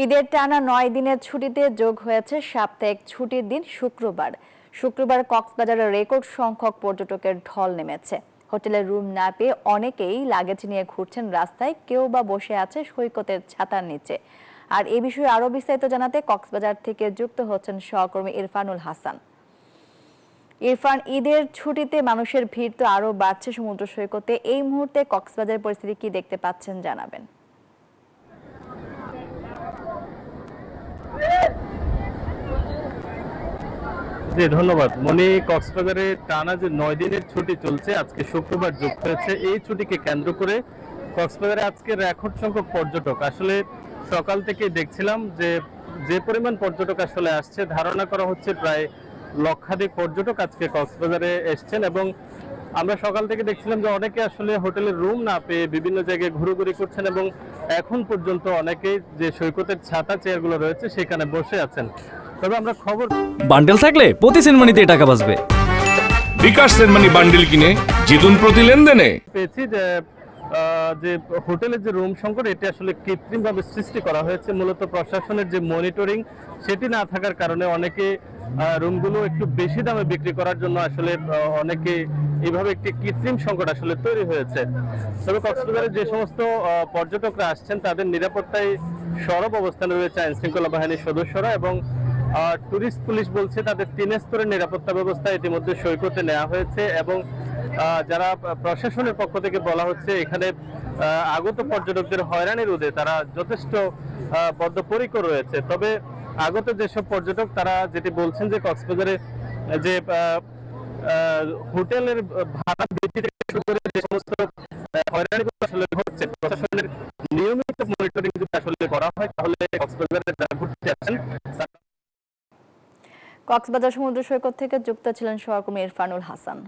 ঈদের টানা ৯ দিনের ছুটিতে যোগ হয়েছে সাপ্তাহিক ছুটির দিন শুক্রবার। শুক্রবার কক্সবাজারে রেকর্ড সংখ্যক পর্যটকের ঢল নেমেছে। হোটেলের রুম না পেয়ে অনেকেই লাগেজ নিয়ে ঘুরছেন রাস্তায়, কেউ বা বসে আছে সৈকতের ছাতার নিচে। আর এই বিষয়ে আরো বিস্তারিত জানাতে কক্সবাজার থেকে যুক্ত হচ্ছেন সহকর্মী ইরফানুল হাসান। ইরফান, ঈদের ছুটিতে মানুষের ভিড় তো আরো বাড়ছে সমুদ্র সৈকতে। এই মুহূর্তে কক্সবাজারের পরিস্থিতি কি দেখতে পাচ্ছেন জানাবেন। জি ধন্যবাদ মনি। কক্সবাজারে টানা যে ৯ দিনের ছুটি চলছে, আজকে শুক্রবার যুক্ত হয়েছে। এই ছুটিকে কেন্দ্র করে কক্সবাজারে আজকে রেকর্ড সংখ্যক পর্যটক। আসলে সকাল থেকে দেখছিলাম যে পরিমাণ পর্যটক আসলে আসছে, ধারণা করা হচ্ছে প্রায় লক্ষাধিক পর্যটক আজকে কক্সবাজারে এসছেন। এবং আমরা সকাল থেকে দেখছিলাম যে অনেকে আসলে হোটেলের রুম না পেয়ে বিভিন্ন জায়গায় ঘুরোঘুরি করছেন এবং এখন পর্যন্ত অনেকেই যে সৈকতের ছাতা চেয়ারগুলো রয়েছে সেখানে বসে আছেন। তবে আমরা খবর বান্ডেল থাকলে প্রতি সেনমানিতে টাকা বাঁচবে। বিকাশ সেনমানি বান্ডেল কিনে জিতুন প্রতি লেনদেনে। পেয়েছি যে হোটেলের যে রুম সংকট, এটি আসলে কৃত্রিমভাবে সৃষ্টি করা হয়েছে। মূলত প্রশাসনের যে মনিটরিং সেটি না থাকার কারণে অনেকে রুমগুলো একটু বেশি দামে বিক্রি করার জন্য আসলে অনেকে এইভাবে একটি কৃত্রিম সংকট আসলে তৈরি হয়েছে। তবে কক্সবাজারে যে সমস্ত পর্যটকরা আসছেন তাদের নিরাপত্তায় সরব অবস্থানে রয়েছে আইন শৃঙ্খলা বাহিনীর সদস্যরা এবং টুরিস্ট পুলিশ বলছে তাদের ৩ স্তরের নিরাপত্তা ব্যবস্থা ইতিমধ্যে সৈকতে নেওয়া হয়েছে। এবং যারা প্রশাসনের পক্ষ থেকে বলা হচ্ছে এখানে আগত পর্যটকদের হয়রানি রোধে তারা যথেষ্ট বদ্ধপরিকর রয়েছে। তবে আগত যেসব পর্যটক তারা যেটি বলছেন যে কক্সবাজারে যে হোটেলের ভাড়া বৃদ্ধি থেকে শুরু করে যে সমস্ত হয়রানিগুলো আসলে ঘটছে, প্রশাসনের নিয়মিত মনিটরিং যদি আসলে করা হয় তাহলে কক্সবাজারে যারা ঘুরতে আসেন। কক্সবাজার সমুদ্র সৈকত থেকে যুক্ত ছিলেন সহকর্মী ইরফানুল হাসান।